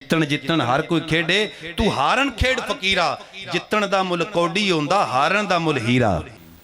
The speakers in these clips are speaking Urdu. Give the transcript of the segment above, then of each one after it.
ਜਿੱਤਣ ਜਿੱਤਣ ਹਰ ਕੋਈ ਖੇਡੇ, ਤੂੰ ਹਾਰਨ ਖੇਡ ਫਕੀਰਾ, ਜਿੱਤਣ ਦਾ ਮੁੱਲ ਕੌਡੀ ਹੁੰਦਾ, ਹਾਰਨ ਦਾ ਮੁੱਲ ਹੀਰਾ।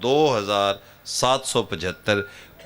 2775,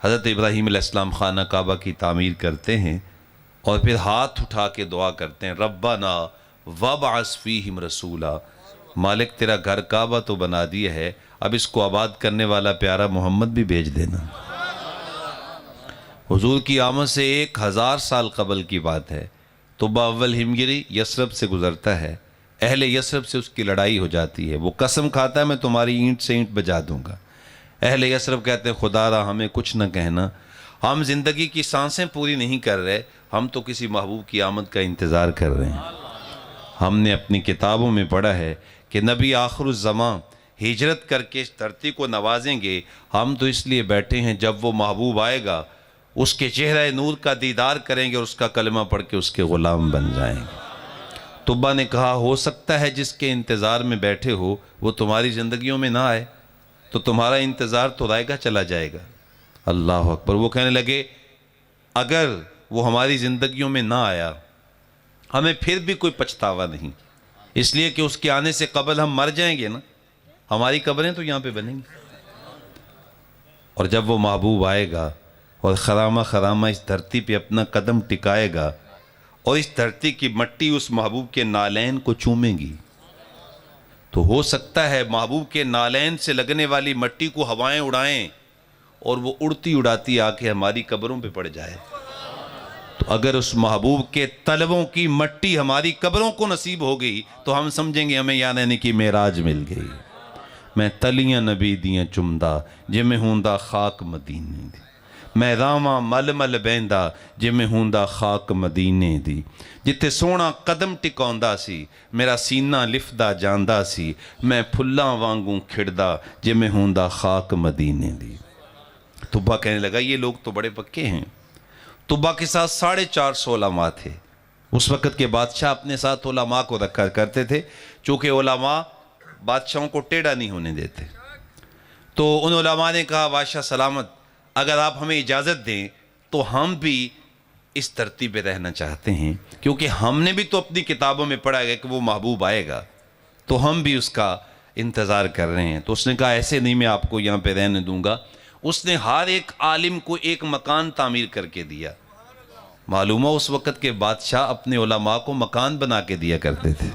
حضرت ابراہیم علیہ السلام خانہ کعبہ کی تعمیر کرتے ہیں اور پھر ہاتھ اٹھا کے دعا کرتے ہیں، ربنا وابعث فیہم رسولا، مالک تیرا گھر کعبہ تو بنا دیا ہے، اب اس کو آباد کرنے والا پیارا محمد بھی بھیج دینا۔ حضور کی آمد سے 1000 سال قبل کی بات ہے۔ طبہ اول ہمگیری یثرب سے گزرتا ہے، اہل یثرب سے اس کی لڑائی ہو جاتی ہے، وہ قسم کھاتا ہے میں تمہاری اینٹ سے اینٹ بجا دوں گا۔ اہل یثرب کہتے ہیں خدا را ہمیں کچھ نہ کہنا، ہم زندگی کی سانسیں پوری نہیں کر رہے، ہم تو کسی محبوب کی آمد کا انتظار کر رہے ہیں۔ ہم نے اپنی کتابوں میں پڑھا ہے کہ نبی آخر الزمان ہجرت کر کے اس دھرتی کو نوازیں گے، ہم تو اس لیے بیٹھے ہیں جب وہ محبوب آئے گا اس کے چہرہ نور کا دیدار کریں گے اور اس کا کلمہ پڑھ کے اس کے غلام بن جائیں گے۔ طبہ نے کہا ہو سکتا ہے جس کے انتظار میں بیٹھے ہو وہ تمہاری زندگیوں میں نہ آئے تو تمہارا انتظار تو رائے گا چلا جائے گا۔ اللہ اکبر۔ وہ کہنے لگے اگر وہ ہماری زندگیوں میں نہ آیا ہمیں پھر بھی کوئی پچھتاوا نہیں، اس لیے کہ اس کے آنے سے قبل ہم مر جائیں گے نا، ہماری قبریں تو یہاں پہ بنیں گی، اور جب وہ محبوب آئے گا اور خرامہ خرامہ اس دھرتی پہ اپنا قدم ٹکائے گا اور اس دھرتی کی مٹی اس محبوب کے نالین کو چومے گی، تو ہو سکتا ہے محبوب کے نالین سے لگنے والی مٹی کو ہوائیں اڑائیں اور وہ اڑتی اڑاتی آ کے ہماری قبروں پہ پڑ جائے۔ تو اگر اس محبوب کے طلبوں کی مٹی ہماری قبروں کو نصیب ہو گئی تو ہم سمجھیں گے ہمیں یعنی کہ معراج مل گئی۔ میں تلیاں نبی دیاں چمدا جے میں ہوندا خاک مدینے دی، میں راواں مل مل بیندا جے میں ہوندا خاک مدینے دی، جتے سونا قدم ٹکاوندا سی میرا سینہ لفدا جاندا سی، میں پھلاں وانگوں کھڑدا جے میں ہوندا خاک مدینے دی۔ طبہ کہنے لگا یہ لوگ تو بڑے پکے ہیں۔ طبہ کے ساتھ 450 علماء تھے۔ اس وقت کے بادشاہ اپنے ساتھ علماء کو رکھا کرتے تھے، چونکہ علماء بادشاہوں کو ٹیڑھا نہیں ہونے دیتے۔ تو ان علماء نے کہا بادشاہ سلامت، اگر آپ ہمیں اجازت دیں تو ہم بھی اس دھرتی پہ رہنا چاہتے ہیں، کیونکہ ہم نے بھی تو اپنی کتابوں میں پڑھا ہے کہ وہ محبوب آئے گا، تو ہم بھی اس کا انتظار کر رہے ہیں۔ تو اس نے کہا ایسے نہیں میں آپ کو یہاں پہ رہنے دوں گا۔ اس نے ہر ایک عالم کو ایک مکان تعمیر کر کے دیا۔ معلوم ہو اس وقت کے بادشاہ اپنے علماء کو مکان بنا کے دیا کرتے تھے۔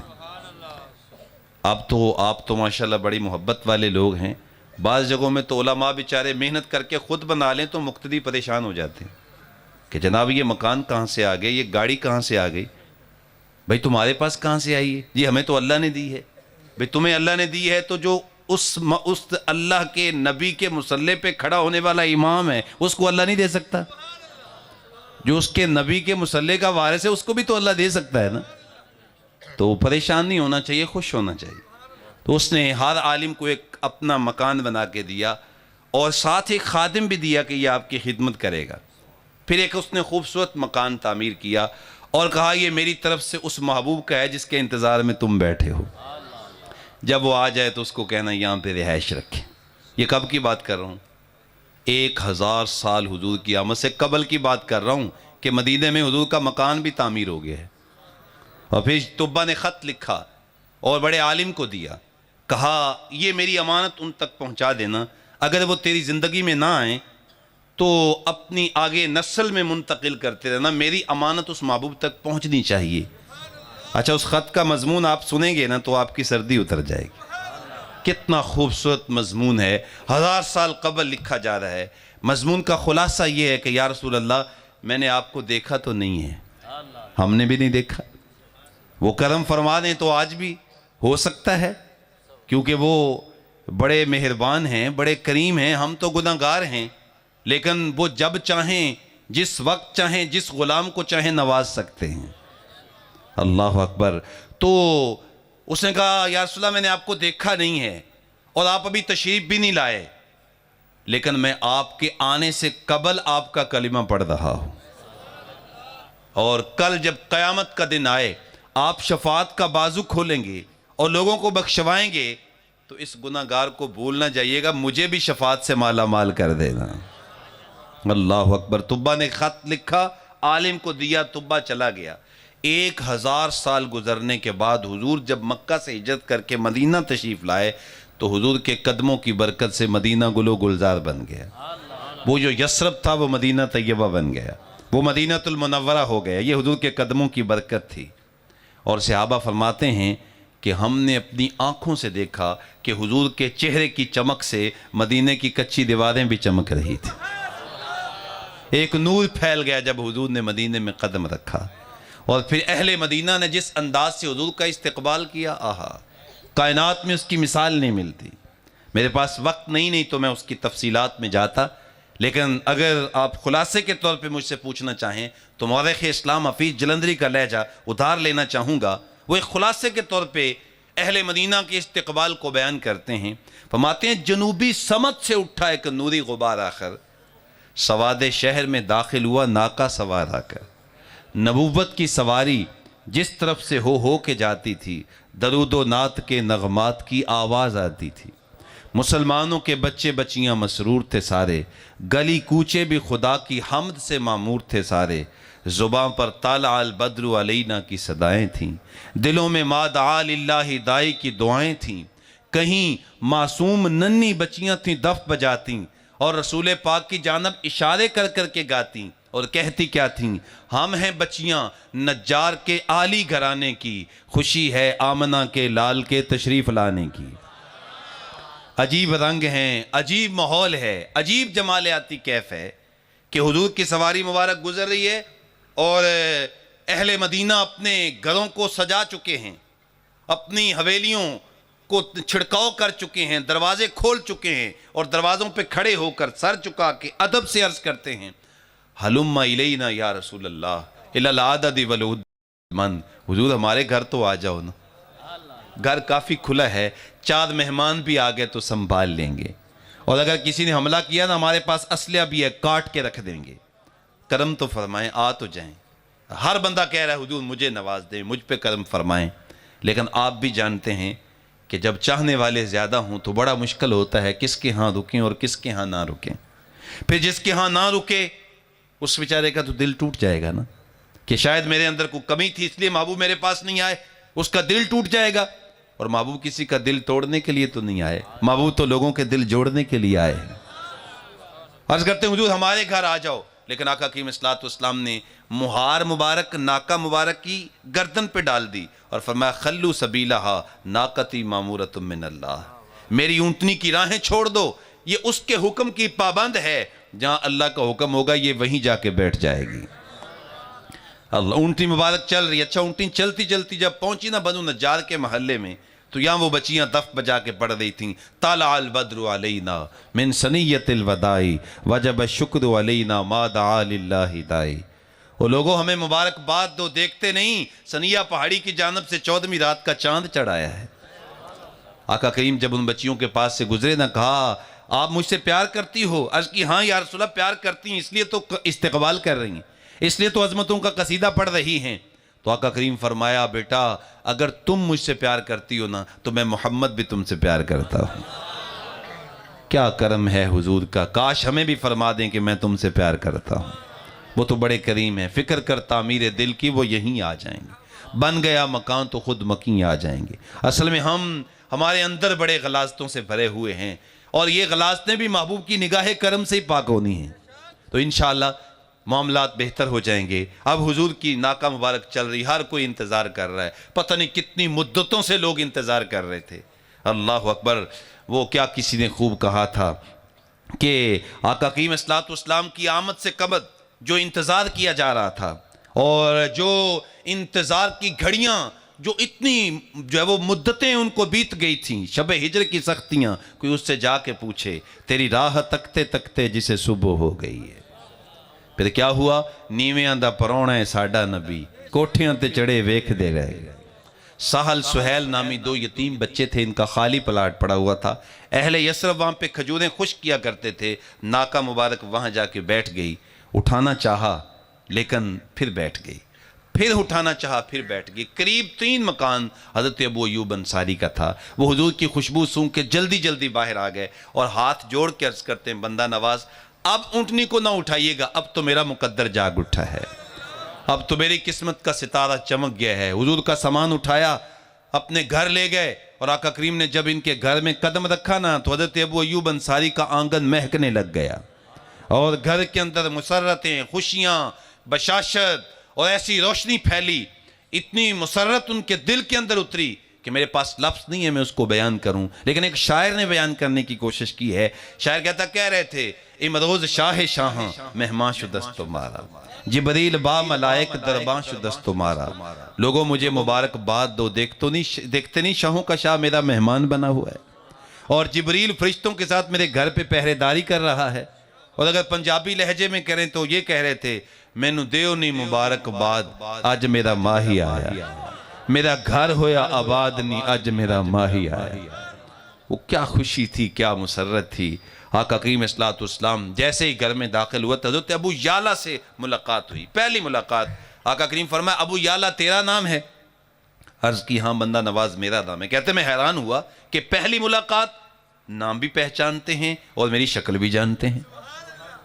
اب تو آپ تو ماشاءاللہ بڑی محبت والے لوگ ہیں، بعض جگہوں میں تو علماء بیچارے محنت کر کے خود بنا لیں تو مقتدی پریشان ہو جاتے ہیں کہ جناب یہ مکان کہاں سے آ گئے، یہ گاڑی کہاں سے آ گئی، بھئی تمہارے پاس کہاں سے آئی ہے؟ جی ہمیں تو اللہ نے دی ہے۔ بھئی تمہیں اللہ نے دی ہے تو جو اس اللہ کے نبی کے مصلی پہ کھڑا ہونے والا امام ہے اس کو اللہ نہیں دے سکتا؟ جو اس کے نبی کے مصلی کا وارث ہے اس کو بھی تو اللہ دے سکتا ہے نا۔ تو پریشان نہیں ہونا چاہیے، خوش ہونا چاہیے۔ تو اس نے ہر عالم کو ایک اپنا مکان بنا کے دیا اور ساتھ ایک خادم بھی دیا کہ یہ آپ کی خدمت کرے گا۔ پھر ایک اس نے خوبصورت مکان تعمیر کیا اور کہا یہ میری طرف سے اس محبوب کا ہے جس کے انتظار میں تم بیٹھے ہو، جب وہ آ جائے تو اس کو کہنا یہاں پہ رہائش رکھیں۔ یہ کب کی بات کر رہا ہوں؟ 1000 سال حضور کی آمد سے قبل کی بات کر رہا ہوں کہ مدینے میں حضور کا مکان بھی تعمیر ہو گیا ہے۔ اور پھر طبہ نے خط لکھا اور بڑے عالم کو دیا، کہا یہ میری امانت ان تک پہنچا دینا، اگر وہ تیری زندگی میں نہ آئیں تو اپنی آگے نسل میں منتقل کرتے رہنا، میری امانت اس محبوب تک پہنچنی چاہیے۔ اچھا اس خط کا مضمون آپ سنیں گے نا تو آپ کی سردی اتر جائے گی۔ کتنا خوبصورت مضمون ہے، 1000 سال قبل لکھا جا رہا ہے۔ مضمون کا خلاصہ یہ ہے کہ یا رسول اللہ میں نے آپ کو دیکھا تو نہیں ہے، ہم نے بھی نہیں دیکھا، وہ کرم فرما دیں تو آج بھی ہو سکتا ہے، کیونکہ وہ بڑے مہربان ہیں، بڑے کریم ہیں، ہم تو گناہ گار ہیں، لیکن وہ جب چاہیں جس وقت چاہیں جس غلام کو چاہیں نواز سکتے ہیں۔ اللہ اکبر۔ تو اس نے کہا یا رسول اللہ میں نے آپ کو دیکھا نہیں ہے اور آپ ابھی تشریف بھی نہیں لائے، لیکن میں آپ کے آنے سے قبل آپ کا کلمہ پڑھ رہا ہوں، اور کل جب قیامت کا دن آئے آپ شفاعت کا بازو کھولیں گے اور لوگوں کو بخشوائیں گے تو اس گناہ گار کو بھول نہ جائیے گا، مجھے بھی شفاعت سے مالا مال کر دینا۔ اللہ اکبر۔ طبہ نے خط لکھا، عالم کو دیا، طبہ چلا گیا۔ 1000 سال گزرنے کے بعد حضور جب مکہ سے ہجرت کر کے مدینہ تشریف لائے تو حضور کے قدموں کی برکت سے مدینہ گل و گلزار بن گیا۔ وہ جو یثرب تھا وہ مدینہ طیبہ بن گیا، وہ مدینہ المنورہ ہو گیا۔ یہ حضور کے قدموں کی برکت تھی۔ اور صحابہ فرماتے ہیں کہ ہم نے اپنی آنکھوں سے دیکھا کہ حضور کے چہرے کی چمک سے مدینہ کی کچی دیواریں بھی چمک رہی تھی۔ ایک نور پھیل گیا جب حضور نے مدینہ میں قدم رکھا۔ اور پھر اہل مدینہ نے جس انداز سے حضور کا استقبال کیا، آہا، کائنات میں اس کی مثال نہیں ملتی۔ میرے پاس وقت نہیں تو میں اس کی تفصیلات میں جاتا، لیکن اگر آپ خلاصے کے طور پہ مجھ سے پوچھنا چاہیں تو مورخ اسلام حفیظ جلندری کا لہجہ ادھار لینا چاہوں گا۔ وہ ایک خلاصے کے طور پہ اہل مدینہ کے استقبال کو بیان کرتے ہیں۔ فرماتے ہیں جنوبی سمت سے اٹھا ایک نوری غبار آخر، سواد شہر میں داخل ہوا ناکا سوار آ کر۔ نبوت کی سواری جس طرف سے ہو کے جاتی تھی، درود و نعت کے نغمات کی آواز آتی تھی۔ مسلمانوں کے بچے بچیاں مسرور تھے سارے، گلی کوچے بھی خدا کی حمد سے معمور تھے سارے۔ زباں پر طالع البدر علینا کی صدائیں تھیں، دلوں میں ما دعا للہ دائی کی دعائیں تھیں۔ کہیں معصوم ننھی بچیاں تھیں دف بجاتیں اور رسول پاک کی جانب اشارے کر کر کے گاتیں، اور کہتی کیا تھیں؟ ہم ہیں بچیاں نجار کے عالی گھرانے کی، خوشی ہے آمنہ کے لال کے تشریف لانے کی۔ عجیب رنگ ہیں، عجیب ماحول ہے، عجیب جمالیاتی کیف ہے کہ حضور کی سواری مبارک گزر رہی ہے اور اہل مدینہ اپنے گھروں کو سجا چکے ہیں، اپنی حویلیوں کو چھڑکاؤ کر چکے ہیں، دروازے کھول چکے ہیں، اور دروازوں پہ کھڑے ہو کر سر چکا کے ادب سے عرض کرتے ہیں ہلم الینا یا رسول اللہ الی العدد والعد من، حضور ہمارے گھر تو آ جاؤ نا، گھر کافی کھلا ہے، 4 مہمان بھی آ گئے تو سنبھال لیں گے، اور اگر کسی نے حملہ کیا نا ہمارے پاس اسلحہ بھی ہے، کاٹ کے رکھ دیں گے، کرم تو فرمائیں، آ تو جائیں۔ ہر بندہ کہہ رہا ہے حضور مجھے نواز دیں، مجھ پہ کرم فرمائیں، لیکن آپ بھی جانتے ہیں کہ جب چاہنے والے زیادہ ہوں تو بڑا مشکل ہوتا ہے کس کے ہاں رکیں اور کس کے ہاں نہ رکیں۔ پھر جس کے ہاں نہ رکے اس بیچارے کا تو دل ٹوٹ جائے گا نا، کہ شاید میرے اندر کوئی کمی تھی اس لیے محبوب میرے پاس نہیں آئے، اس کا دل ٹوٹ جائے گا۔ اور محبوب کسی کا دل توڑنے کے لیے تو نہیں آئے، محبوب تو لوگوں کے دل جوڑنے کے لیے آئے ہیں۔ عرض کرتے ہیں حضور ہمارے گھر آ جاؤ، لیکن آقا کریم صلی اللہ علیہ وسلم نے مہار مبارک ناکا مبارک کی گردن پہ ڈال دی اور فرمایا خلو سبیلہا ناقتی مامورۃ من اللہ، میری اونٹنی کی راہیں چھوڑ دو، یہ اس کے حکم کی پابند ہے، جہاں اللہ کا حکم ہوگا یہ وہیں جا کے بیٹھ جائے گی۔ اللہ اونٹنی مبارک چل رہی ہے، اچھا اونٹنی چلتی چلتی جب پہنچی نا بنو نجار کے محلے میں تو یہاں وہ بچیاں دف بجا کے پڑھ رہی تھیں طالع البدر علینا من ثنیۃ الوداع وجب الشکر علینا ما دعا للہ دائی۔ وہ لوگوں ہمیں مبارکباد دو، دیکھتے نہیں ثنیہ پہاڑی کی جانب سے 14ویں رات کا چاند چڑھایا ہے۔ آقا کریم جب ان بچیوں کے پاس سے گزرے نہ کہا آپ مجھ سے پیار کرتی ہو؟ عرض کی ہاں یا رسول اللہ پیار کرتی ہیں، اس لیے تو استقبال کر رہی ہیں، اس لیے تو عظمتوں کا قصیدہ پڑھ رہی ہیں۔ تو آقا کریم فرمایا بیٹا اگر تم مجھ سے پیار کرتی ہو نا تو میں محمد بھی تم سے پیار کرتا ہوں۔ کیا کرم ہے حضور کا، کاش ہمیں بھی فرما دیں کہ میں تم سے پیار کرتا ہوں۔ وہ تو بڑے کریم ہیں، فکر کر تعمیر دل کی وہ یہیں آ جائیں گے، بن گیا مکان تو خود مکیں آ جائیں گے۔ اصل میں ہمارے اندر بڑے غلاظتوں سے بھرے ہوئے ہیں، اور یہ غلاظتیں بھی محبوب کی نگاہ کرم سے ہی پاک ہونی ہیں، تو انشاءاللہ معاملات بہتر ہو جائیں گے۔ اب حضور کی ناکہ مبارک چل رہی، ہر کوئی انتظار کر رہا ہے، پتہ نہیں کتنی مدتوں سے لوگ انتظار کر رہے تھے۔ اللہ اکبر، وہ کیا کسی نے خوب کہا تھا کہ آقا کریم صلی اللہ علیہ وسلم کی آمد سے قبل جو انتظار کیا جا رہا تھا، اور جو انتظار کی گھڑیاں جو اتنی جو ہے وہ مدتیں ان کو بیت گئی تھیں، شب ہجر کی سختیاں، کوئی اس سے جا کے پوچھے تیری راہ تکتے تکتے جسے صبح ہو گئی ہے۔ پھر کیا ہوا؟ نیویاں دا پرونا ہے ساڈا نبی، کوٹھیاں تے چڑھے ویکھ دے رہے۔ سہل سہیل نامی 2 یتیم بچے تھے، ان کا خالی پلاٹ پڑا ہوا تھا، اہل یثرب وہاں پہ کھجوریں خشک کیا کرتے تھے، ناکہ مبارک وہاں جا کے بیٹھ گئی، اٹھانا چاہا لیکن پھر بیٹھ گئی، پھر اٹھانا چاہا پھر بیٹھ گئی۔ قریب 3 مکان حضرت ابو ایوب انصاری کا تھا، وہ حضور کی خوشبو سونگھ کے جلدی جلدی باہر آ گئے اور ہاتھ جوڑ کے عرض کرتے ہیں بندہ نواز اب اونٹنی کو نہ اٹھائیے گا، اب تو میرا مقدر جاگ اٹھا ہے، اب تو میری قسمت کا ستارہ چمک گیا ہے۔ حضور کا سامان اٹھایا، اپنے گھر لے گئے، اور آقا کریم نے جب ان کے گھر میں قدم رکھا نا تو حضرت ابو ایوب انصاری کا آنگن مہکنے لگ گیا، اور گھر کے اندر مسرتیں، خوشیاں، بشاشت اور ایسی روشنی پھیلی، اتنی مسرت ان کے دل کے اندر اتری کہ میرے پاس لفظ نہیں ہے میں اس کو بیان کروں، لیکن ایک شاعر نے بیان کرنے کی کوشش کی ہے۔ شاعر کہہ رہے تھے امروز شاہ شاہاں مہمان شدست تمہارا، جبریل با ملائک درباں شدست تمہارا، لوگوں مجھے مبارکباد دو، دیکھتے نہیں شاہوں کا شاہ میرا مہمان بنا ہوا ہے، اور جبریل فرشتوں کے ساتھ میرے گھر پہ پہرے داری کر رہا ہے۔ اور اگر پنجابی لہجے میں کریں تو یہ کہہ رہے تھے مینوں دیو نہیں مبارکباد اج میرا ماہی آیا، میرا گھر ہویا آباد نہیں اج میرا ماہی آیا۔ وہ کیا خوشی تھی، کیا مسرت تھی۔ آقا کریم صلی اللہ علیہ وسلم جیسے ہی گھر میں داخل ہوا، حضرت ابو یعلا سے ملاقات ہوئی، پہلی ملاقات۔ آقا کریم فرمایا ابو یعلا تیرا نام ہے؟ عرض کی ہاں بندہ نواز میرا نام ہے۔ کہتے میں حیران ہوا کہ پہلی ملاقات نام بھی پہچانتے ہیں اور میری شکل بھی جانتے ہیں،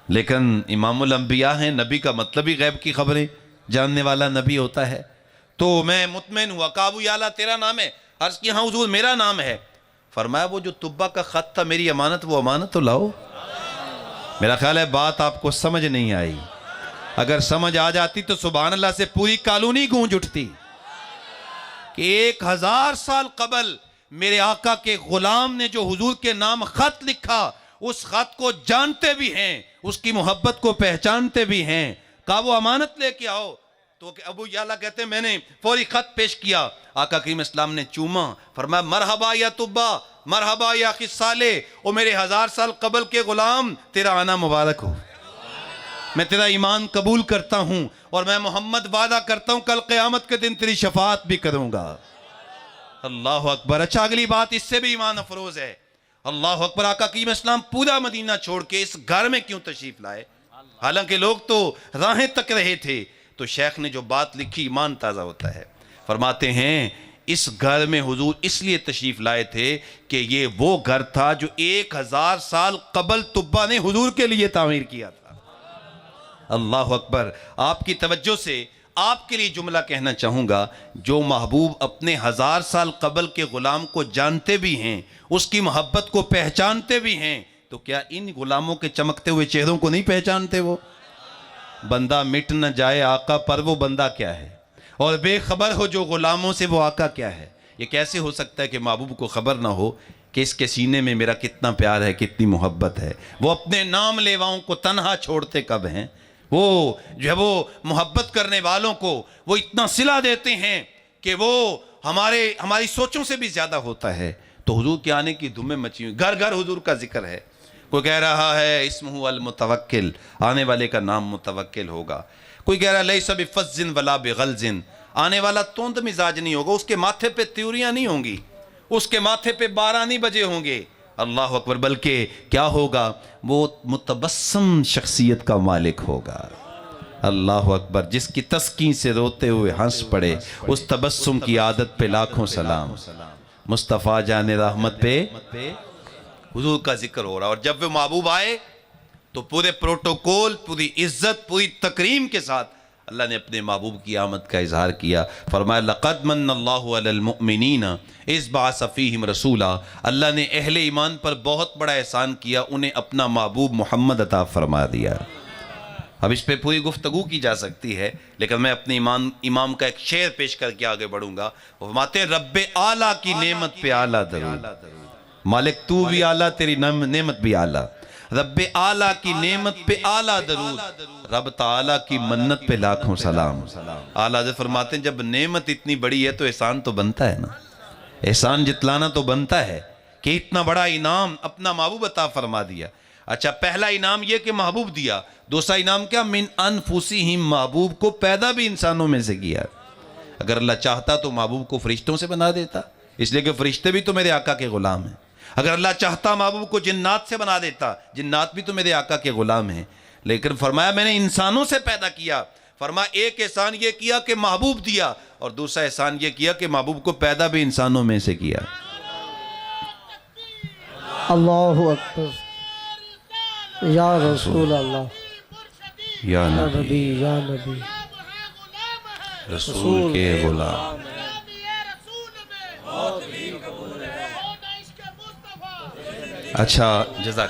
لیکن امام الانبیاء ہیں، نبی کا مطلب ہی غیب کی خبریں جاننے والا نبی ہوتا ہے۔ تو میں مطمئن ہوا کہ ابو یعلا تیرا نام ہے؟ عرض کی ہاں حضور میرا نام ہے۔ فرمایا وہ جو طبہ کا خط تھا میری امانت، وہ امانت تو لاؤ۔ میرا خیال ہے بات آپ کو سمجھ نہیں آئی، اگر سمجھ آ جاتی تو سبحان اللہ سے پوری کالونی گونج اٹھتی کہ 1000 سال قبل میرے آقا کے غلام نے جو حضور کے نام خط لکھا، اس خط کو جانتے بھی ہیں، اس کی محبت کو پہچانتے بھی ہیں۔ کہا وہ امانت لے کے آؤ، تو ابو یعلا کہتے ہیں میں نے فوری خط پیش کیا، آقا کریم اسلام نے چوما، فرمایا مرحبا یا طبہ، مرحبا یا اخی صالح، او میرے 1000 سال قبل کے غلام، تیرا آنا مبارک ہو، میں تیرا ایمان قبول کرتا ہوں، اور میں محمد وعدہ کرتا ہوں کل قیامت کے دن تیری شفاعت بھی کروں گا۔ اللہ اکبر۔ اچھا اگلی بات اس سے بھی ایمان افروز ہے، اللہ اکبر۔ آقا کریم اسلام پورا مدینہ چھوڑ کے اس گھر میں کیوں تشریف لائے؟ حالانکہ لوگ تو راہیں تک رہے تھے۔ تو شیخ نے جو بات لکھی ایمان تازہ ہوتا ہے۔ فرماتے ہیں اس گھر میں حضور اس لیے تشریف لائے تھے کہ یہ وہ گھر تھا جو 1000 سال قبل طبہ نے حضور کے لیے تعمیر کیا تھا۔ اللہ اکبر۔ آپ کی توجہ سے آپ کے لیے جملہ کہنا چاہوں گا، جو محبوب اپنے 1000 سال قبل کے غلام کو جانتے بھی ہیں، اس کی محبت کو پہچانتے بھی ہیں، تو کیا ان غلاموں کے چمکتے ہوئے چہروں کو نہیں پہچانتے؟ وہ بندہ مٹ نہ جائے آقا پر، وہ بندہ کیا ہے؟ اور بے خبر ہو جو غلاموں سے، وہ آقا کیا ہے؟ یہ کیسے ہو سکتا ہے کہ محبوب کو خبر نہ ہو کہ اس کے سینے میں میرا کتنا پیار ہے، کتنی محبت ہے؟ وہ اپنے نام لیواؤں کو تنہا چھوڑتے کب ہیں؟ وہ جو ہے وہ محبت کرنے والوں کو وہ اتنا صلہ دیتے ہیں کہ وہ ہماری سوچوں سے بھی زیادہ ہوتا ہے۔ تو حضور کے آنے کی دھومیں مچی ہوئی، گھر گھر حضور کا ذکر ہے۔ کوئی کہہ رہا ہے اسمہ المتوکل، آنے والے کا نام متوکل ہوگا۔ کوئی کہہ رہا ہے لیس بفظ ولا بغلظ، آنے والا توند مزاج نہیں ہوگا، اس کے ماتھے پہ تیوریاں نہیں ہوں گی، اس کے ماتھے پہ 12 نہیں بجے ہوں گے۔ اللہ اکبر۔ بلکہ کیا ہوگا؟ وہ متبسم شخصیت کا مالک ہوگا۔ اللہ اکبر۔ جس کی تسکین سے روتے ہوئے ہنس پڑے، اس تبسم کی عادت پہ لاکھوں سلام۔ مصطفیٰ جان رحمت پہ حضور کا ذکر ہو رہا، اور جب وہ محبوب آئے تو پورے پروٹوکول، پوری عزت، پوری تکریم کے ساتھ اللہ نے اپنے محبوب کی آمد کا اظہار کیا۔ فرمایا لقد من اللہ علی المؤمنین اذ بعث فیہم رسولا، اللہ نے اہل ایمان پر بہت بڑا احسان کیا، انہیں اپنا محبوب محمد عطا فرما دیا۔ اب اس پہ پوری گفتگو کی جا سکتی ہے، لیکن میں اپنے امام کا ایک شعر پیش کر کے آگے بڑھوں گا۔ وہ فرماتے ہیں رب اعلیٰ کی نعمت پہ اعلیٰ درود، مالک تو بھی اعلیٰ، تیری نعمت بھی اعلیٰ، رب اعلیٰ کی نعمت پہ اعلیٰ درود، رب تعالیٰ کی منت پہ لاکھوں سلام۔ اعلیٰ حضرت فرماتے ہیں جب نعمت اتنی بڑی ہے تو احسان تو بنتا ہے نا، احسان جتلانا تو بنتا ہے کہ اتنا بڑا انعام اپنا محبوب عطا فرما دیا۔ اچھا پہلا انعام یہ کہ محبوب دیا، دوسرا انعام کیا؟ من انفسہم، محبوب کو پیدا بھی انسانوں میں سے کیا۔ اگر اللہ چاہتا تو محبوب کو فرشتوں سے بنا دیتا، اس لیے کہ فرشتے بھی تو میرے آقا کے غلام ہیں۔ اگر اللہ چاہتا محبوب کو جنات سے بنا دیتا، جنات بھی تو میرے آقا کے غلام ہیں، لیکن فرمایا میں نے انسانوں سے پیدا کیا۔ فرمایا ایک احسان یہ کیا کہ محبوب دیا، اور دوسرا احسان یہ کیا کہ محبوب کو پیدا بھی انسانوں میں سے کیا۔ اللہ اکبر، یا رسول اللہ، یا نبی یا نبی، رسول کے غلام۔ اچھا جزاک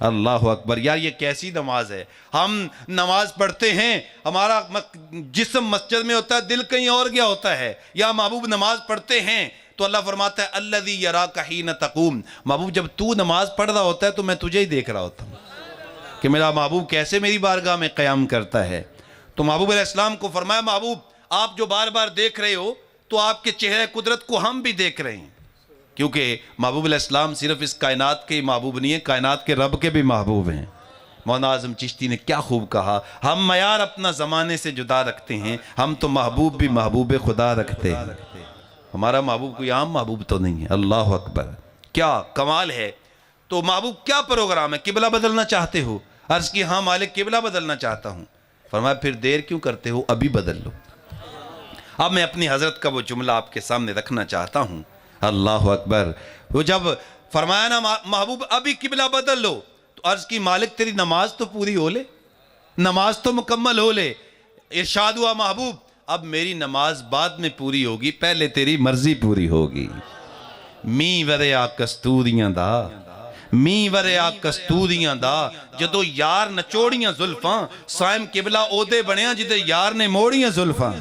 اللہ اکبر. یار یہ کیسی نماز ہے؟ ہم نماز پڑھتے ہیں، ہمارا جسم مسجد میں ہوتا ہے، دل کہیں اور گیا ہوتا ہے. یا محبوب نماز پڑھتے ہیں تو اللہ فرماتا ہے الذی یراک حین تقوم. محبوب جب تو نماز پڑھ رہا ہوتا ہے تو میں تجھے ہی دیکھ رہا ہوتا ہوں کہ میرا محبوب کیسے میری بارگاہ میں قیام کرتا ہے. تو محبوب علیہ السلام کو فرمایا محبوب آپ جو بار بار دیکھ رہے ہو تو آپ کے چہرے قدرت کو ہم بھی دیکھ رہے ہیں، کیونکہ محبوب علیہ السلام صرف اس کائنات کے ہی محبوب نہیں ہیں، کائنات کے رب کے بھی محبوب ہیں. مولانا اعظم چشتی نے کیا خوب کہا، ہم معیار اپنا زمانے سے جدا رکھتے ہیں، ہم تو محبوب بھی محبوب خدا رکھتے ہیں. ہمارا محبوب کوئی عام محبوب تو نہیں ہے. اللہ اکبر، کیا کمال ہے. تو محبوب کیا پروگرام ہے؟ قبلہ بدلنا چاہتے ہو؟ عرض کی ہاں مالک قبلہ بدلنا چاہتا ہوں. فرمایا پھر دیر کیوں کرتے ہو، ابھی بدل لو. اب میں اپنی حضرت کا وہ جملہ آپ کے سامنے رکھنا چاہتا ہوں. اللہ اکبر. وہ جب فرمایا نا محبوب ابھی قبلہ بدل لو، تو عرض کی مالک تیری نماز تو پوری ہو لے، نماز تو مکمل ہو لے. ارشاد ہوا محبوب اب میری نماز بعد میں پوری ہوگی، پہلے تیری مرضی پوری ہوگی. می وریا کستوریاں دا، می وریا کستوریاں دا، جدو یار نچوڑیاں زلفاں، سائم قبلہ عہدے بنیاں جدے یار نے موڑیاں زلفاں.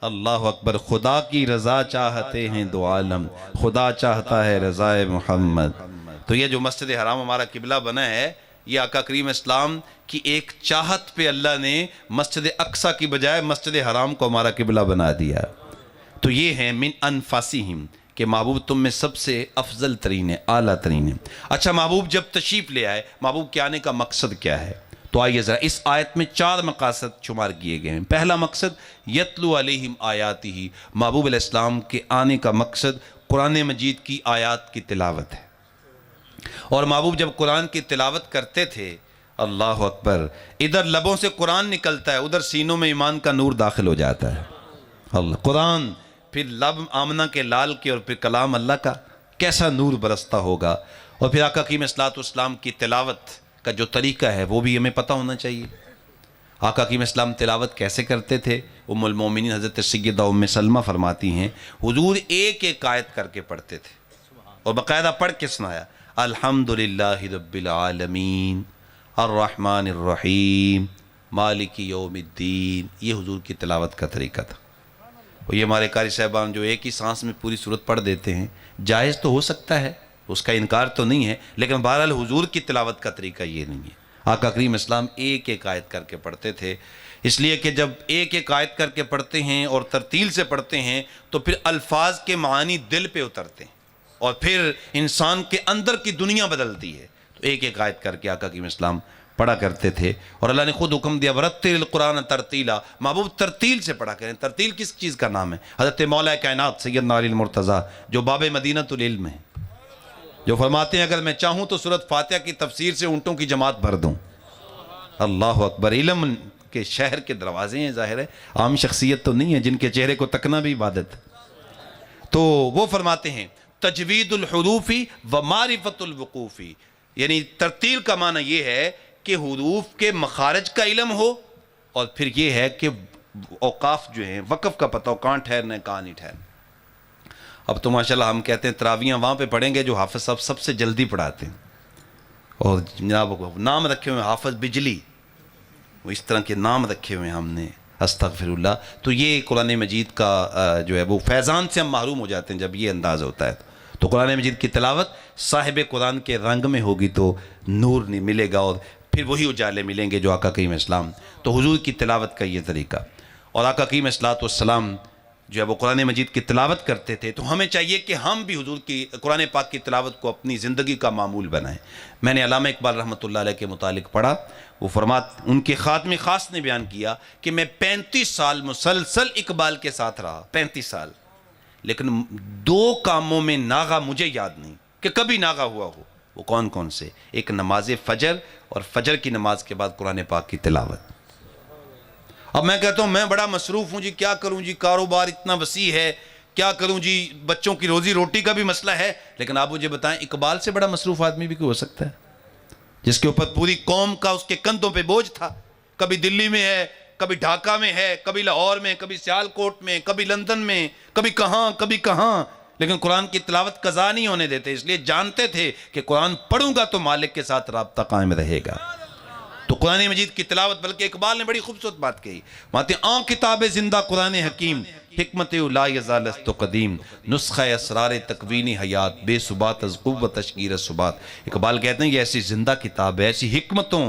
اللہ اکبر. خدا کی رضا چاہتے ہیں دو عالم، خدا چاہتا ہے رضا محمد. تو یہ جو مسجد حرام ہمارا قبلہ بنا ہے، یہ آقا کریم اسلام کی ایک چاہت پہ اللہ نے مسجد اقصی کی بجائے مسجد حرام کو ہمارا قبلہ بنا دیا. تو یہ ہے من انفاسہم کہ محبوب تم میں سب سے افضل ترین ہے، اعلیٰ ترین ہے. اچھا محبوب جب تشریف لے آئے، محبوب کے آنے کا مقصد کیا ہے؟ تو آئیے ذرا اس آیت میں 4 مقاصد شمار کیے گئے ہیں. پہلا مقصد یتلو علیہم آیاتہ، محبوب علیہ السلام کے آنے کا مقصد قرآن مجید کی آیات کی تلاوت ہے. اور محبوب جب قرآن کی تلاوت کرتے تھے، اللہ اکبر، ادھر لبوں سے قرآن نکلتا ہے، ادھر سینوں میں ایمان کا نور داخل ہو جاتا ہے. اللہ قرآن، پھر لب آمنہ کے لال کے، اور پھر کلام اللہ کا، کیسا نور برستا ہوگا. اور پھر آقا کریم صلی اللہ علیہ وسلم کی تلاوت کا جو طریقہ ہے وہ بھی ہمیں پتہ ہونا چاہیے. آقا کریم اسلام تلاوت کیسے کرتے تھے؟ ام المومنین حضرت سیدہ ام سلمہ فرماتی ہیں حضور ایک ایک آیت کر کے پڑھتے تھے اور باقاعدہ پڑھ کے سنایا. الحمدللہ رب العالمین الرحمن الرحیم مالک یوم الدین. یہ حضور کی تلاوت کا طریقہ تھا. اور یہ ہمارے قاری صاحبان جو ایک ہی سانس میں پوری سورت پڑھ دیتے ہیں، جائز تو ہو سکتا ہے، اس کا انکار تو نہیں ہے، لیکن بہرحال حضور کی تلاوت کا طریقہ یہ نہیں ہے. آقا کریم اسلام ایک ایک آیت کر کے پڑھتے تھے، اس لیے کہ جب ایک ایک آیت کر کے پڑھتے ہیں اور ترتیل سے پڑھتے ہیں تو پھر الفاظ کے معانی دل پہ اترتے ہیں اور پھر انسان کے اندر کی دنیا بدلتی ہے. تو ایک ایک آیت کر کے آقا کریم اسلام پڑھا کرتے تھے. اور اللہ نے خود حکم دیا ورتل القرآن ترتیلا، محبوب ترتیل سے پڑھا کریں. ترتیل کس چیز کا نام ہے؟ حضرت مولا کائنات سیدنا علی المرتضیٰ جو باب مدینۃ العلم ہیں، جو فرماتے ہیں اگر میں چاہوں تو سورۃ فاتحہ کی تفسیر سے اونٹوں کی جماعت بھر دوں. اللہ اکبر. علم کے شہر کے دروازے ہیں، ظاہر ہے عام شخصیت تو نہیں ہے جن کے چہرے کو تکنا بھی عبادت. تو وہ فرماتے ہیں تجوید الحروف و معرفت الوقوف، یعنی ترتیل کا معنی یہ ہے کہ حروف کے مخارج کا علم ہو، اور پھر یہ ہے کہ اوقاف جو ہیں وقف کا پتہ ہو، کہاں ٹھہرنا ہے کہاں نہیں ٹھہرنا. اب تو ماشاءاللہ ہم کہتے ہیں تراویاں وہاں پہ پڑھیں گے جو حافظ صاحب سب سے جلدی پڑھاتے ہیں، اور جناب نام رکھے ہوئے حافظ بجلی، وہ اس طرح کے نام رکھے ہوئے ہیں ہم نے، استغفر اللہ. تو یہ قرآن مجید کا جو ہے وہ فیضان سے ہم محروم ہو جاتے ہیں جب یہ انداز ہوتا ہے. تو قرآن مجید کی تلاوت صاحب قرآن کے رنگ میں ہوگی تو نور نہیں ملے گا، اور پھر وہی اجالے ملیں گے جو آقا کریم اسلام. تو حضور کی تلاوت کا یہ طریقہ. اور آقا کریم السلام جو ہے وہ قرآن مجید کی تلاوت کرتے تھے، تو ہمیں چاہیے کہ ہم بھی حضور کی قرآن پاک کی تلاوت کو اپنی زندگی کا معمول بنائیں. میں نے علامہ اقبال رحمۃ اللہ علیہ کے متعلق پڑھا، وہ ان کے خاتم خاص نے بیان کیا کہ میں 35 سال مسلسل اقبال کے ساتھ رہا، 35 سال، لیکن 2 کاموں میں ناغا مجھے یاد نہیں کہ کبھی ناغا ہوا ہو. وہ کون کون سے؟ ایک نماز فجر، اور فجر کی نماز کے بعد قرآن پاک کی تلاوت. اب میں کہتا ہوں میں بڑا مصروف ہوں جی، کیا کروں جی، کاروبار اتنا وسیع ہے، کیا کروں جی، بچوں کی روزی روٹی کا بھی مسئلہ ہے. لیکن آپ مجھے بتائیں اقبال سے بڑا مصروف آدمی بھی کوئی ہو سکتا ہے جس کے اوپر پوری قوم کا اس کے کندھوں پہ بوجھ تھا؟ کبھی دلی میں ہے، کبھی ڈھاکہ میں ہے، کبھی لاہور میں، کبھی سیال کوٹ میں، کبھی لندن میں، کبھی کہاں کبھی کہاں. لیکن قرآن کی تلاوت قضا نہیں ہونے دیتے، اس لیے جانتے تھے کہ قرآن پڑھوں گا تو مالک کے ساتھ رابطہ قائم رہے گا۔ تو قرآن مجید کی تلاوت، بلکہ اقبال نے بڑی خوبصورت بات کہی، ماتے آن کتاب زندہ قرآن حکیم، حکمت لا یزال است قدیم، نسخہ اسرار تکوینی حیات، بے ثبات از قوت تشکیر ثبات۔ اقبال کہتے ہیں یہ ایسی زندہ کتاب ہے، ایسی حکمتوں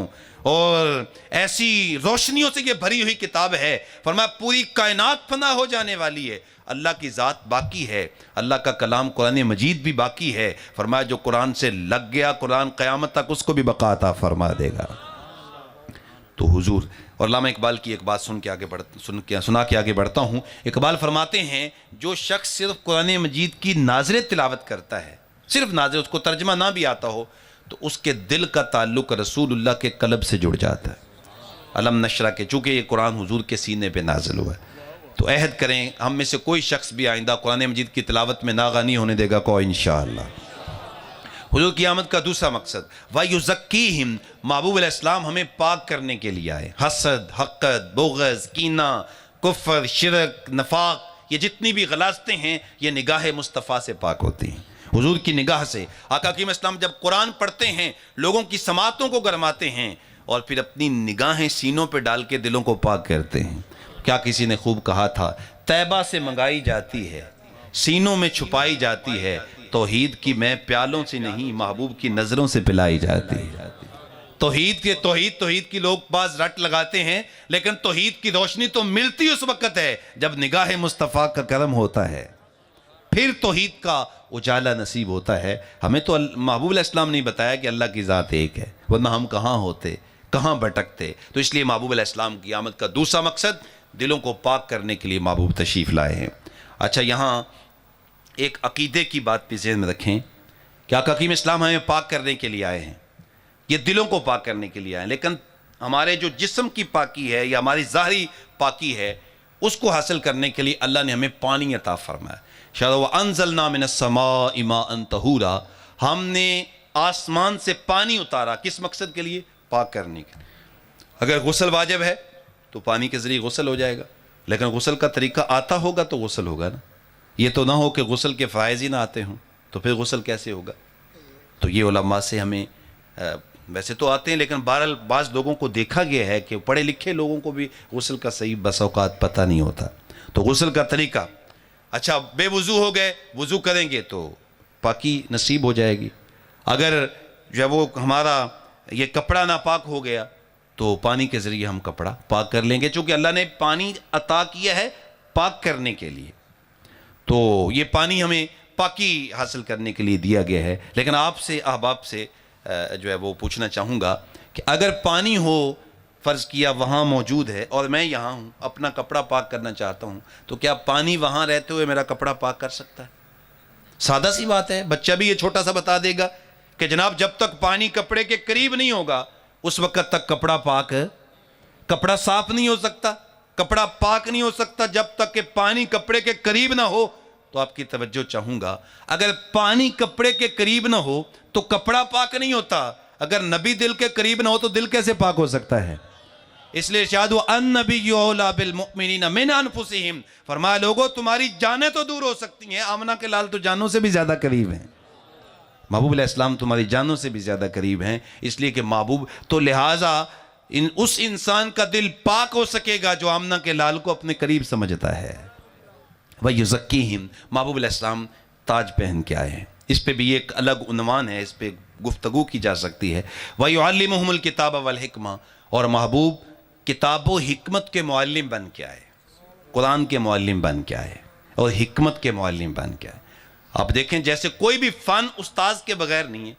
اور ایسی روشنیوں سے یہ بھری ہوئی کتاب ہے، فرمایا پوری کائنات فنا ہو جانے والی ہے، اللہ کی ذات باقی ہے، اللہ کا کلام قرآن مجید بھی باقی ہے، فرمایا جو قرآن سے لگ گیا قرآن قیامت تک اس کو بھی بقا عطا فرما دے گا۔ تو حضور، اور علامہ اقبال کی ایک بات سنا کے آگے بڑھتا ہوں۔ اقبال فرماتے ہیں جو شخص صرف قرآن مجید کی ناظر تلاوت کرتا ہے، صرف ناظر، اس کو ترجمہ نہ بھی آتا ہو، تو اس کے دل کا تعلق رسول اللہ کے قلب سے جڑ جاتا ہے۔ علم نشرہ کے، چونکہ یہ قرآن حضور کے سینے پہ نازل ہوا ہے، تو عہد کریں ہم میں سے کوئی شخص بھی آئندہ قرآن مجید کی تلاوت میں ناغہ نہیں ہونے دے گا کوئی انشاءاللہ۔ حضور کی آمد کا دوسرا مقصد وَيُزَكِّيهِمْ، محبوب علیہ السلام ہمیں پاک کرنے کے لیے آئے۔ حسد، حقد، بغض، کینہ، کفر، شرک، نفاق، یہ جتنی بھی غلاظتیں ہیں یہ نگاہ مصطفیٰ سے پاک ہوتی ہیں، حضور کی نگاہ سے۔ آقا حکیم اسلام جب قرآن پڑھتے ہیں لوگوں کی سماعتوں کو گرماتے ہیں اور پھر اپنی نگاہیں سینوں پہ ڈال کے دلوں کو پاک کرتے ہیں۔ کیا کسی نے خوب کہا تھا، طیبہ سے منگائی جاتی ہے، سینوں میں چھپائی جاتی ہے، توحید کی میں پیالوں سے نہیں محبوب کی نظروں سے پلائی جاتی ہے۔ توحید کی لوگ بعض رٹ لگاتے ہیں، لیکن توحید کی روشنی تو ملتی اس وقت ہے جب نگاہ مصطفیٰ کا کرم ہوتا ہے، پھر توحید کا اجالا نصیب ہوتا ہے۔ ہمیں تو محبوب علیہ السلام نے بتایا کہ اللہ کی ذات ایک ہے، ورنہ ہم کہاں ہوتے، کہاں بھٹکتے۔ تو اس لیے محبوب علیہ السلام کی آمد کا دوسرا مقصد دلوں کو پاک کرنے کے لیے محبوب تشریف لائے ہیں۔ اچھا، یہاں ایک عقیدے کی بات بھی ذہن میں رکھیں کہ آقا حکیم اسلام ہمیں پاک کرنے کے لیے آئے ہیں، یہ دلوں کو پاک کرنے کے لیے آئے ہیں، لیکن ہمارے جو جسم کی پاکی ہے یا ہماری ظاہری پاکی ہے اس کو حاصل کرنے کے لیے اللہ نے ہمیں پانی عطا فرمایا۔ شاید وَأَنزَلْنَا مِنَ السَّمَاءِ مَاءً طَهُورًا، ہم نے آسمان سے پانی اتارا، کس مقصد کے لیے؟ پاک کرنے کے لیے۔ اگر غسل واجب ہے تو پانی کے ذریعے غسل ہو جائے گا، لیکن غسل کا طریقہ آتا ہوگا تو غسل ہوگا نا، یہ تو نہ ہو کہ غسل کے فرائض ہی نہ آتے ہوں تو پھر غسل کیسے ہوگا؟ تو یہ علماء سے ہمیں ویسے تو آتے ہیں، لیکن بہرحال بعض لوگوں کو دیکھا گیا ہے کہ پڑھے لکھے لوگوں کو بھی غسل کا صحیح بس اوقات پتہ نہیں ہوتا۔ تو غسل کا طریقہ، اچھا بے وضو ہو گئے، وضو کریں گے تو پاکی نصیب ہو جائے گی۔ اگر جو ہے وہ ہمارا یہ کپڑا ناپاک ہو گیا تو پانی کے ذریعے ہم کپڑا پاک کر لیں گے، چونکہ اللہ نے پانی عطا کیا ہے پاک کرنے کے لیے، تو یہ پانی ہمیں پاکی حاصل کرنے کے لیے دیا گیا ہے۔ لیکن آپ سے احباب سے جو ہے وہ پوچھنا چاہوں گا کہ اگر پانی ہو، فرض کیا وہاں موجود ہے اور میں یہاں ہوں، اپنا کپڑا پاک کرنا چاہتا ہوں، تو کیا پانی وہاں رہتے ہوئے میرا کپڑا پاک کر سکتا ہے؟ سادہ سی بات ہے، بچہ بھی یہ چھوٹا سا بتا دے گا کہ جناب جب تک پانی کپڑے کے قریب نہیں ہوگا اس وقت تک کپڑا صاف نہیں ہو سکتا، کپڑا پاک نہیں ہو سکتا جب تک کہ پانی کپڑے کے قریب نہ ہو۔ تو آپ کی توجہ چاہوں گا، اگر پانی کپڑے کے قریب نہ ہو تو کپڑا پاک نہیں ہوتا، اگر نبی دل کے قریب نہ ہو تو دل کیسے پاک ہو سکتا ہے؟ اس لیے ارشاد ہوا النبی اولیٰ بالمؤمنین من انفسہم، فرمایا لوگوں تمہاری جانیں تو دور ہو سکتی ہیں، آمنہ کے لال تو جانوں سے بھی زیادہ قریب ہیں، محبوب علیہ السلام تمہاری جانوں سے بھی زیادہ قریب ہیں، اس لیے کہ محبوب تو لہٰذا اس انسان کا دل پاک ہو سکے گا جو آمنہ کے لال کو اپنے قریب سمجھتا ہے۔ وَيُزَكِّيهِمْ، محبوب علیہ السلام تاج پہن کے آئے ہیں، اس پہ بھی ایک الگ عنوان ہے، اس پہ گفتگو کی جا سکتی ہے۔ وَيُعَلِّمُهُمُ الْكِتَابَ وَالْحِكْمَةَ، اور محبوب کتاب و حکمت کے معلم بن کے آئے، قرآن کے معلم بن کے آئے اور حکمت کے معلم بن کے آئے۔ آپ دیکھیں جیسے کوئی بھی فن استاذ کے بغیر نہیں ہے،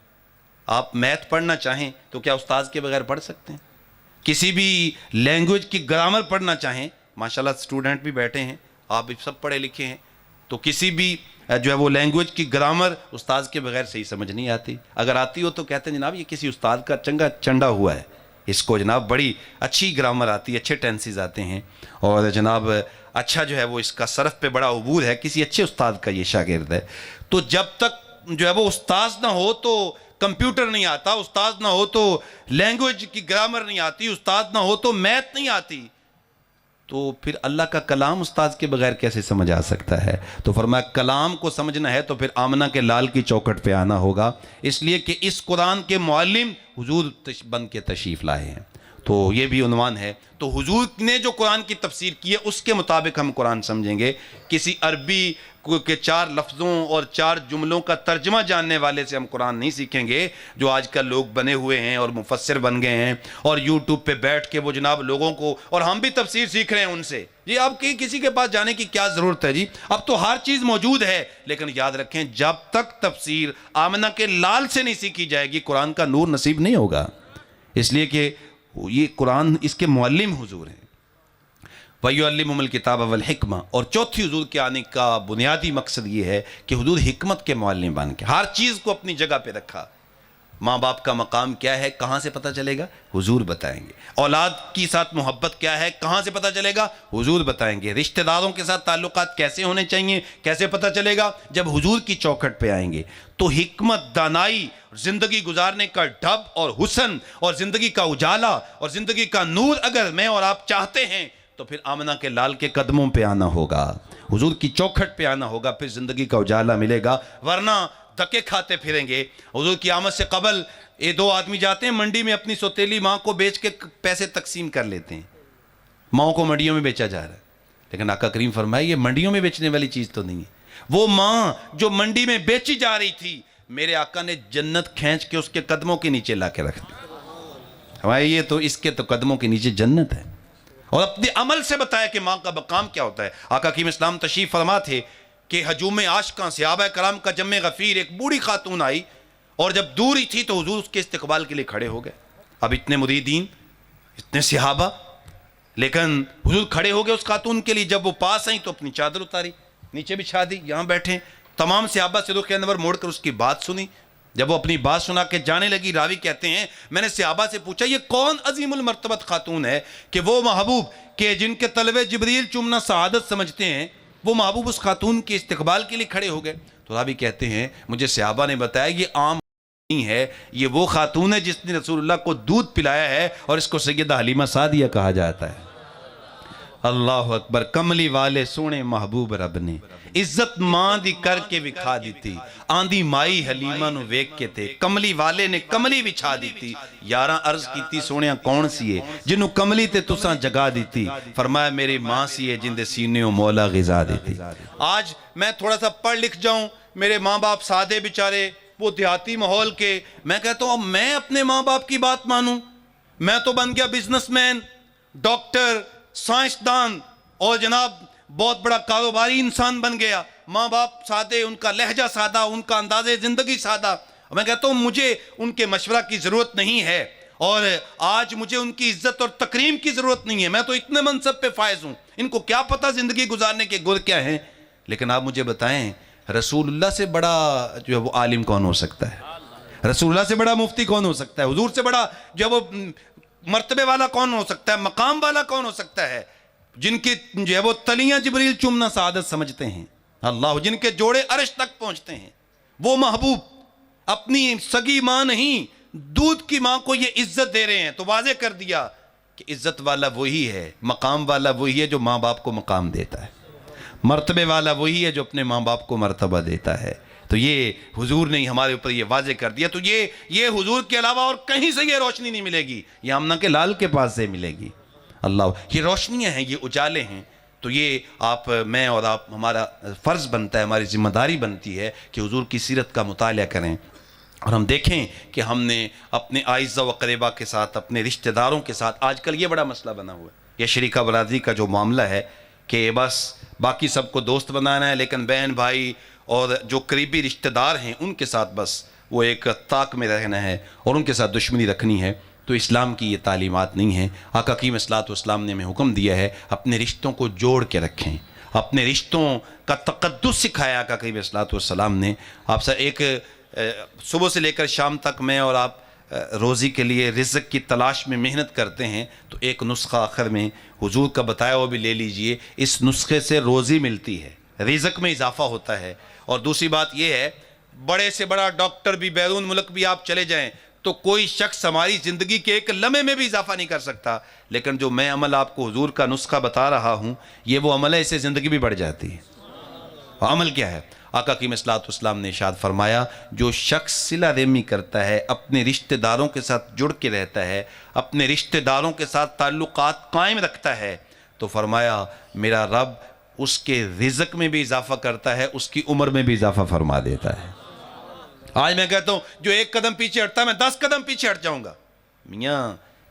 آپ میتھ پڑھنا چاہیں تو کیا استاذ کے بغیر پڑھ سکتے ہیں؟ کسی بھی لینگویج کی گرامر پڑھنا چاہیں، ماشاءاللہ اسٹوڈنٹ بھی بیٹھے ہیں، آپ بھی سب پڑھے لکھے ہیں، تو کسی بھی جو ہے وہ لینگویج کی گرامر استاذ کے بغیر صحیح سمجھ نہیں آتی، اگر آتی ہو تو کہتے ہیں جناب یہ کسی استاد کا چنگا چنڈا ہوا ہے، اس کو جناب بڑی اچھی گرامر آتی ہے، اچھے ٹینسز آتے ہیں، اور جناب اچھا جو ہے وہ اس کا صرف پہ بڑا عبور ہے، کسی اچھے استاد کا یہ شاگرد ہے۔ تو جب تک جو ہے وہ استاذ نہ ہو تو کمپیوٹر نہیں آتا، استاذ نہ ہو تو لینگویج کی گرامر نہیں آتی، استاد نہ ہو تو میتھ نہیں آتی، تو پھر اللہ کا کلام استاذ کے بغیر کیسے سمجھ آ سکتا ہے؟ تو فرمایا کلام کو سمجھنا ہے تو پھر آمنہ کے لال کی چوکھٹ پہ آنا ہوگا، اس لیے کہ اس قرآن کے معلم حضور بن کے تشریف لائے ہیں۔ تو یہ بھی عنوان ہے۔ تو حضور نے جو قرآن کی تفسیر کی ہے اس کے مطابق ہم قرآن سمجھیں گے۔ کسی عربی کے 4 لفظوں اور 4 جملوں کا ترجمہ جاننے والے سے ہم قرآن نہیں سیکھیں گے، جو آج کل لوگ بنے ہوئے ہیں اور مفسر بن گئے ہیں اور یوٹیوب پہ بیٹھ کے وہ جناب لوگوں کو، اور ہم بھی تفسیر سیکھ رہے ہیں ان سے۔ جی اب کسی کے پاس جانے کی کیا ضرورت ہے؟ جی اب تو ہر چیز موجود ہے، لیکن یاد رکھیں جب تک تفسیر آمنہ کے لال سے نہیں سیکھی جائے گی قرآن کا نور نصیب نہیں ہوگا، اس لیے کہ یہ قرآن اس کے معلم حضور ہیں۔ وَيُعَلِّمُهُمُ الْكِتَابَ وَالْحِكْمَةَ، اور چوتھی حضور کے آنے کا بنیادی مقصد یہ ہے کہ حضور حکمت کے معلم بن کے ہر چیز کو اپنی جگہ پہ رکھا۔ ماں باپ کا مقام کیا ہے کہاں سے پتہ چلے گا؟ حضور بتائیں گے۔ اولاد کی ساتھ محبت کیا ہے کہاں سے پتہ چلے گا؟ حضور بتائیں گے۔ رشتہ داروں کے ساتھ تعلقات کیسے ہونے چاہیے کیسے پتہ چلے گا؟ جب حضور کی چوکھٹ پہ آئیں گے۔ تو حکمت، دانائی، زندگی گزارنے کا ڈھب اور حسن اور زندگی کا اجالا اور زندگی کا نور اگر میں اور آپ چاہتے ہیں تو پھر آمنہ کے لال کے قدموں پہ آنا ہوگا، حضور کی چوکھٹ پہ آنا ہوگا، پھر زندگی کا اجالا ملے گا، ورنہ دھکے کھاتے پھریں گے۔ حضور کی آمد سے قبل یہ 2 آدمی جاتے ہیں منڈی میں اپنی سوتیلی ماں کو بیچ کے پیسے تقسیم کر لیتے ہیں۔ ماؤں کو منڈیوں میں بیچا جا رہا ہے، لیکن آقا کریم فرمائے یہ منڈیوں میں بیچنے والی چیز تو نہیں ہے۔ وہ ماں جو منڈی میں بیچی جا رہی تھی میرے آقا نے جنت کھینچ کے اس کے قدموں کے نیچے لا کے رکھ دی۔ ہمارے یہ تو اس کے تو قدموں کے نیچے جنت ہے، اور اپنے عمل سے بتایا کہ ماں کا مقام کیا ہوتا ہے۔ آقا کریم اسلام تشریف فرما تھے کہ ہجوم عاشقاں صحابہ کرام کا جمع غفیر ایک بوڑھی خاتون آئی، اور جب دور ہی تھی تو حضور اس کے استقبال کے لیے کھڑے ہو گئے۔ اب اتنے مریدین، اتنے صحابہ، لیکن حضور کھڑے ہو گئے اس خاتون کے لیے۔ جب وہ پاس آئیں تو اپنی چادر اتاری، نیچے بچھا دی، یہاں بیٹھیں۔ تمام صحابہ سے رخ انور موڑ کر اس کی بات سنی۔ جب وہ اپنی بات سنا کے جانے لگی، راوی کہتے ہیں میں نے صحابہ سے پوچھا یہ کون عظیم المرتبت خاتون ہے کہ وہ محبوب کہ جن کے طلبے جبریل چومنا سعادت سمجھتے ہیں، وہ محبوب اس خاتون کے استقبال کے لیے کھڑے ہو گئے۔ تو راوی کہتے ہیں مجھے صحابہ نے بتایا یہ عام نہیں ہے، یہ وہ خاتون ہے جس نے رسول اللہ کو دودھ پلایا ہے، اور اس کو سیدہ حلیمہ سعدیہ کہا جاتا ہے۔ اللہ اکبر۔ کملی والے سونے محبوب رب نے عزت ماں دی کر کے وکھا دیتی، آندھی مائی حلیمہ نو ویک کے تھے، کملی والے نے کملی بچھا دیتی۔ یاراں عرض کیتی سونیا کون سی ہے جنہوں کملی تے تساں جگا دیتی، فرمایا میری ماں سی ہے جن دے سینیوں مولا غذا دیتی۔ آج میں تھوڑا سا پڑھ لکھ جاؤں، میرے ماں باپ سادے بیچارے، وہ دیہاتی ماحول کے، میں کہتا ہوں اب میں اپنے ماں باپ کی بات مانوں؟ میں تو بن گیا بزنس مین، ڈاکٹر، سائنسدان اور جناب بہت بڑا کاروباری انسان بن گیا۔ ماں باپ سادے، ان کا لہجہ سادہ، ان کا انداز زندگی سادہ۔ میں کہتا ہوں مجھے ان کے مشورہ کی ضرورت نہیں ہے، اور آج مجھے ان کی عزت اور تکریم کی ضرورت نہیں ہے، میں تو اتنے منصب پہ فائز ہوں، ان کو کیا پتہ زندگی گزارنے کے گر کیا ہیں۔ لیکن آپ مجھے بتائیں رسول اللہ سے بڑا جو ہے وہ عالم کون ہو سکتا ہے؟ رسول اللہ سے بڑا مفتی کون ہو سکتا ہے؟ حضور سے بڑا جو ہے وہ مرتبے والا کون ہو سکتا ہے؟ مقام والا کون ہو سکتا ہے؟ جن کی جو ہے وہ تلیاں جبریل چومنا سعادت سمجھتے ہیں، اللہ جن کے جوڑے عرش تک پہنچتے ہیں، وہ محبوب اپنی سگی ماں نہیں دودھ کی ماں کو یہ عزت دے رہے ہیں۔ تو واضح کر دیا کہ عزت والا وہی ہے، مقام والا وہی ہے جو ماں باپ کو مقام دیتا ہے، مرتبے والا وہی ہے جو اپنے ماں باپ کو مرتبہ دیتا ہے۔ تو یہ حضور نے ہمارے اوپر یہ واضح کر دیا۔ تو یہ حضور کے علاوہ اور کہیں سے یہ روشنی نہیں ملے گی، یہ آمنہ کے لال کے پاس سے ملے گی۔ اللہ، یہ روشنیاں ہیں، یہ اجالے ہیں۔ تو یہ آپ، میں اور آپ، ہمارا فرض بنتا ہے، ہماری ذمہ داری بنتی ہے کہ حضور کی سیرت کا مطالعہ کریں، اور ہم دیکھیں کہ ہم نے اپنے اعزہ و قریبہ کے ساتھ، اپنے رشتہ داروں کے ساتھ، آج کل یہ بڑا مسئلہ بنا ہوا ہے، یہ شریکہ برادری کا جو معاملہ ہے کہ بس باقی سب کو دوست بنانا ہے، لیکن بہن بھائی اور جو قریبی رشتہ دار ہیں ان کے ساتھ بس وہ ایک طاق میں رہنا ہے اور ان کے ساتھ دشمنی رکھنی ہے۔ تو اسلام کی یہ تعلیمات نہیں ہیں۔ آقا کریم صلی اللہ علیہ وسلم نے ہمیں حکم دیا ہے اپنے رشتوں کو جوڑ کے رکھیں، اپنے رشتوں کا تقدس سکھایا آقا کریم صلی اللہ علیہ وسلم نے۔ آپ سے ایک صبح سے لے کر شام تک میں اور آپ روزی کے لیے رزق کی تلاش میں محنت کرتے ہیں، تو ایک نسخہ آخر میں حضور کا بتایا وہ بھی لے لیجئے، اس نسخے سے روزی ملتی ہے، رزق میں اضافہ ہوتا ہے۔ اور دوسری بات یہ ہے، بڑے سے بڑا ڈاکٹر بھی بیرون ملک بھی آپ چلے جائیں، تو کوئی شخص ہماری زندگی کے ایک لمحے میں بھی اضافہ نہیں کر سکتا، لیکن جو میں عمل آپ کو حضور کا نسخہ بتا رہا ہوں یہ وہ عمل ہے، اس سے زندگی بھی بڑھ جاتی ہے۔ عمل کیا ہے؟ آقا کی صلوات والسلام نے ارشاد فرمایا جو شخص صلہ رحمی کرتا ہے، اپنے رشتہ داروں کے ساتھ جڑ کے رہتا ہے، اپنے رشتہ داروں کے ساتھ تعلقات قائم رکھتا ہے، تو فرمایا میرا رب اس کے رزق میں بھی اضافہ کرتا ہے، اس کی عمر میں بھی اضافہ فرما دیتا ہے۔ آج میں کہتا ہوں جو ایک قدم پیچھے ہٹتا ہے میں 10 قدم پیچھے ہٹ جاؤں گا۔ میاں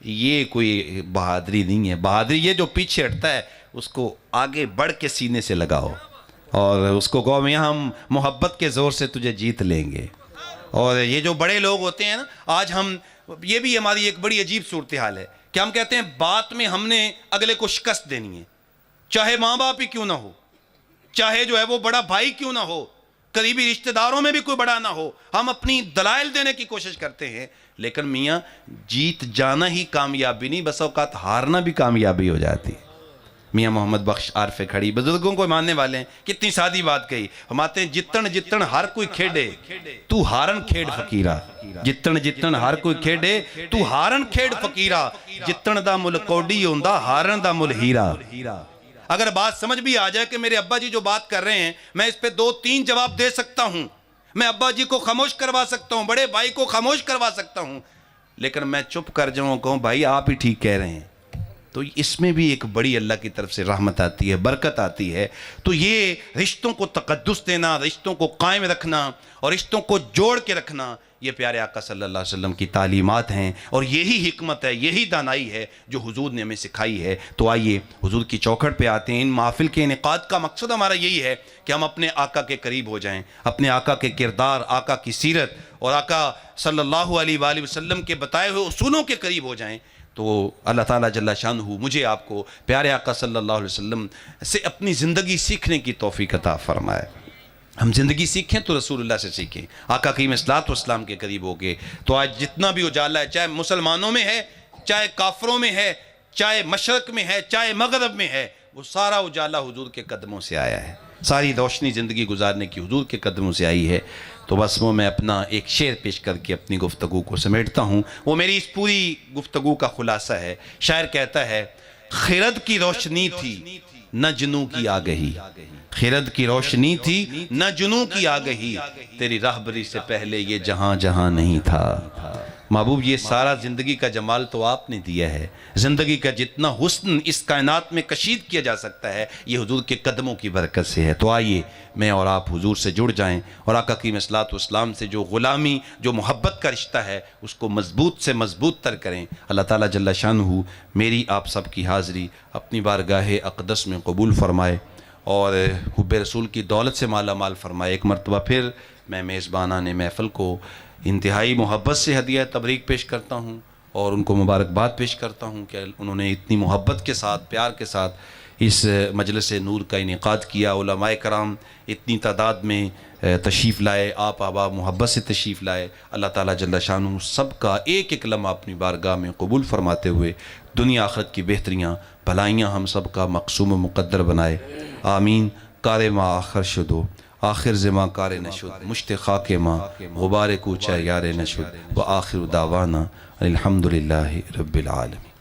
یہ کوئی بہادری نہیں ہے، بہادری یہ جو پیچھے ہٹتا ہے اس کو آگے بڑھ کے سینے سے لگاؤ اور اس کو کہو میاں ہم محبت کے زور سے تجھے جیت لیں گے۔ اور یہ جو بڑے لوگ ہوتے ہیں نا، آج ہم یہ بھی ہماری ایک بڑی عجیب صورتحال ہے کہ ہم کہتے ہیں بات میں ہم نے اگلے کو شکست دینی ہے، چاہے ماں باپ ہی کیوں نہ ہو، چاہے جو ہے وہ بڑا بھائی کیوں نہ ہو، قریبی رشتہ داروں میں بھی کوئی بڑا نہ ہو، ہم اپنی دلائل دینے کی کوشش کرتے ہیں، لیکن میاں جیت جانا ہی کامیابی نہیں، بس اوقات ہارنا بھی کامیابی ہو جاتی ہے۔ میاں محمد بخش عارف کھڑی بزرگوں کو ماننے والے ہیں، کتنی سادی بات کہی، فرماتے ہیں جتن جتن ہر کوئی کھیڑے تو ہارن کھیڑ فقیرہ، جتن جتن ہر کوئی کھیڑے تو ہارن کھیڑ فقیرہ، جتن دا مل کوڈی ہوندا ہارن دا مل ہیرا۔ اگر بات سمجھ بھی آ جائے کہ میرے ابا جی جو بات کر رہے ہیں میں اس پہ 2-3 جواب دے سکتا ہوں، میں ابا جی کو خاموش کروا سکتا ہوں، بڑے بھائی کو خاموش کروا سکتا ہوں، لیکن میں چپ کر جاؤں کہوں بھائی آپ ہی ٹھیک کہہ رہے ہیں، تو اس میں بھی ایک بڑی اللہ کی طرف سے رحمت آتی ہے، برکت آتی ہے۔ تو یہ رشتوں کو تقدس دینا، رشتوں کو قائم رکھنا اور رشتوں کو جوڑ کے رکھنا، یہ پیارے آقا صلی اللہ علیہ وسلم کی تعلیمات ہیں، اور یہی حکمت ہے، یہی دانائی ہے جو حضور نے ہمیں سکھائی ہے۔ تو آئیے حضور کی چوکھٹ پہ آتے ہیں۔ ان محافل کے انعقاد کا مقصد ہمارا یہی ہے کہ ہم اپنے آقا کے قریب ہو جائیں، اپنے آقا کے کردار، آقا کی سیرت اور آقا صلی اللہ علیہ وآلہ وسلم کے بتائے ہوئے اصولوں کے قریب ہو جائیں۔ تو اللہ تعالیٰ جل شانہ مجھے آپ کو پیارے آقا صلی اللہ علیہ وسلم سے اپنی زندگی سیکھنے کی توفیق عطا فرمائے۔ ہم زندگی سیکھیں تو رسول اللہ سے سیکھیں، آقا کی صلوات والسلام کے قریب ہو گئے تو آج جتنا بھی اجالا ہے، چاہے مسلمانوں میں ہے، چاہے کافروں میں ہے، چاہے مشرق میں ہے، چاہے مغرب میں ہے، وہ سارا اجالا حضور کے قدموں سے آیا ہے، ساری روشنی زندگی گزارنے کی حضور کے قدموں سے آئی ہے۔ تو بس وہ میں اپنا ایک شعر پیش کر کے اپنی گفتگو کو سمیٹتا ہوں، وہ میری اس پوری گفتگو کا خلاصہ ہے۔ شاعر کہتا ہے خرد کی روشنی تھی نہ جنوں کی آگہی، خرد کی روشنی تھی نہ جنوں کی آگہی، تیری راہبری سے پہلے یہ جہاں جہاں نہیں تھا۔ محبوب یہ سارا زندگی کا جمال تو آپ نے دیا ہے، زندگی کا جتنا حسن اس کائنات میں کشید کیا جا سکتا ہے یہ حضور کے قدموں کی برکت سے ہے۔ تو آئیے میں اور آپ حضور سے جڑ جائیں اور آقا کی صلوات والسلام سے جو غلامی، جو محبت کا رشتہ ہے اس کو مضبوط سے مضبوط تر کریں۔ اللہ تعالیٰ جل شانہ میری آپ سب کی حاضری اپنی بارگاہ اقدس میں قبول فرمائے اور حب رسول کی دولت سے مالا مال فرمائے۔ ایک مرتبہ پھر میں میزبانان محفل کو انتہائی محبت سے ہدیہ تبریک پیش کرتا ہوں اور ان کو مبارکباد پیش کرتا ہوں کہ انہوں نے اتنی محبت کے ساتھ، پیار کے ساتھ اس مجلس نور کا انعقاد کیا۔ علماء کرام اتنی تعداد میں تشریف لائے، آپ احباب محبت سے تشریف لائے۔ اللہ تعالیٰ جل شانہ سب کا ایک ایک لمحہ اپنی بارگاہ میں قبول فرماتے ہوئے دنیا آخرت کی بہتریاں بھلائیاں ہم سب کا مقسوم و مقدر بنائے، آمین۔ کار ما آخر شدو آخر زما کار نشد، مشت خاک ما غبار کوچہ یار نشد، و آخر دعوانا الحمدللہ رب العالمین۔